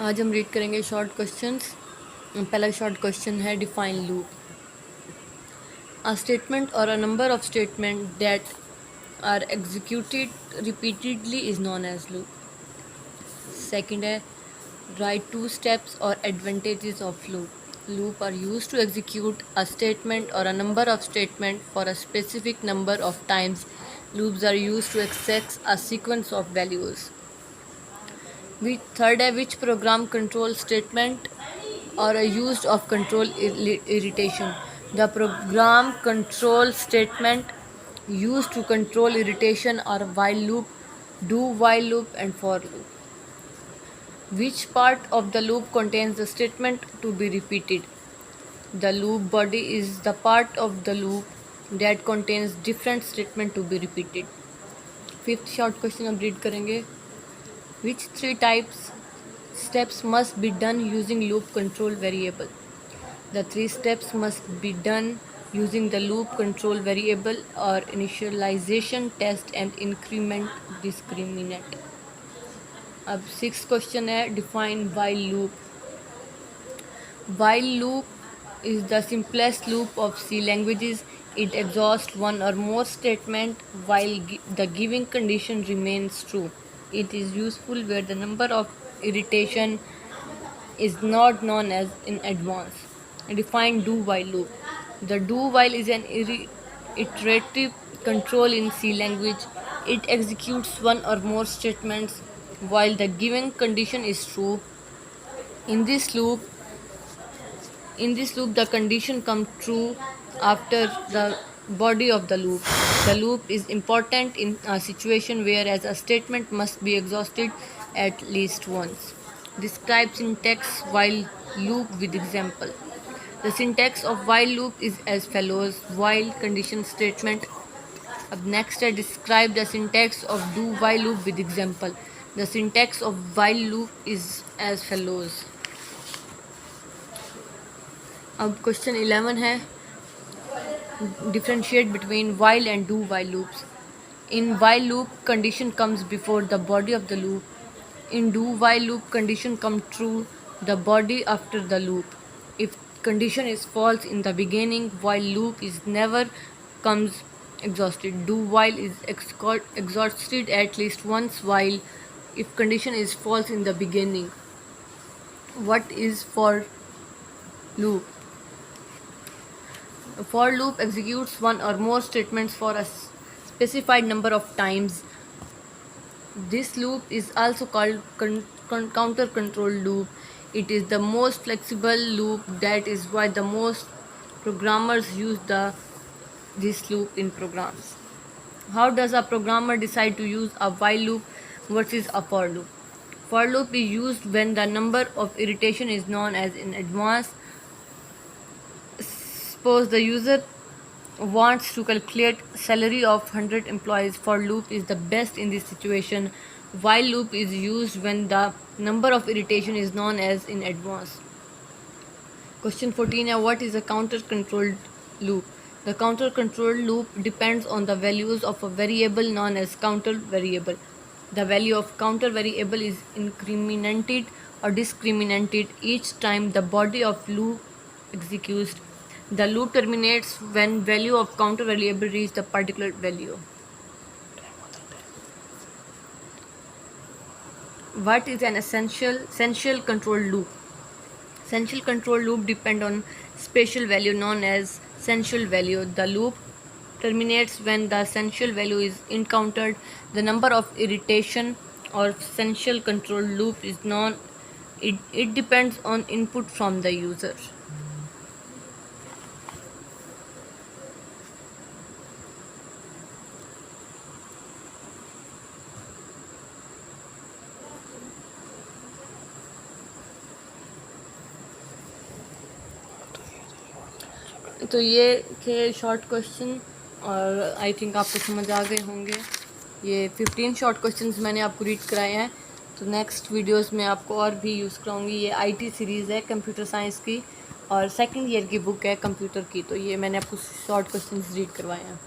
आज हम रीड करेंगे शॉर्ट क्वेश्चंस। पहला शॉर्ट क्वेश्चन है डिफाइन लूप। अ स्टेटमेंट और a number of statement that are executed repeatedly is known as loop. Second है write two steps और advantages of loop. Loop are used to execute a statement और a number of statement for a specific number of times. Loops are used to access a sequence of values. Third है which program control statement or a used of control irritation. The program control statement used to control irritation are while loop, do while loop and for loop. Which part of the loop contains the statement to be repeated? The loop body is the part of the loop that contains different statement to be repeated. Fifth short question अब read करेंगे. Which three steps must be done using loop control variable? The three steps must be done using the loop control variable or initialization, test and increment discriminant. अब six question है define while loop. While loop is the simplest loop of C languages. It exhausts one or more statement while the given condition remains true. It is useful where the number of iteration is not known as in advance. Define do while loop. The do while is an iterative control in C language. It executes one or more statements while the given condition is true. In this loop, the condition comes true after the body of the loop. The loop is important in a situation whereas a statement must be exhausted at least once. Describe syntax while loop with example. The syntax of while loop is as follows: while condition statement. Up next, I describe the syntax of do while loop with example. The syntax of while loop is as follows. अब question 11 है differentiate between while and do while loops. In while loop, condition comes before the body of the loop. In do while loop, condition comes true the body after the loop. If condition is false in the beginning, while loop is never comes exhausted. Do while is exhausted at least once while if condition is false in the beginning. What is for loop? A for loop executes one or more statements for a specified number of times. This loop is also called counter control loop. It is the most flexible loop. That is why the most programmers use this loop in programs. How does a programmer decide to use a while loop versus a for loop? For loop is used when the number of iteration is known as in advance. Suppose the user wants to calculate salary of 100 employees. For loop is the best in this situation. While loop is used when the number of iteration is known as in advance. Question 14 है what is a counter controlled loop? The counter controlled loop depends on the values of a variable known as counter variable. The value of counter variable is incremented or discriminated each time the body of loop executes. The loop terminates when value of counter variable reaches the particular value. What is an essential control loop? Essential control loop depend on special value known as essential value. The loop terminates when the essential value is encountered. The number of iteration or essential control loop is known. It depends on input from the user. तो ये थे short question और I think आपको समझ आ गए होंगे. ये 15 short questions मैंने आपको रीड कराए हैं. तो नेक्स्ट वीडियोस में आपको और भी यूज़ कराऊंगी. ये आईटी सीरीज़ है कंप्यूटर साइंस की और सेकंड ईयर की बुक है कंप्यूटर की. तो ये मैंने आपको शॉर्ट क्वेश्चंस रीड करवाए हैं.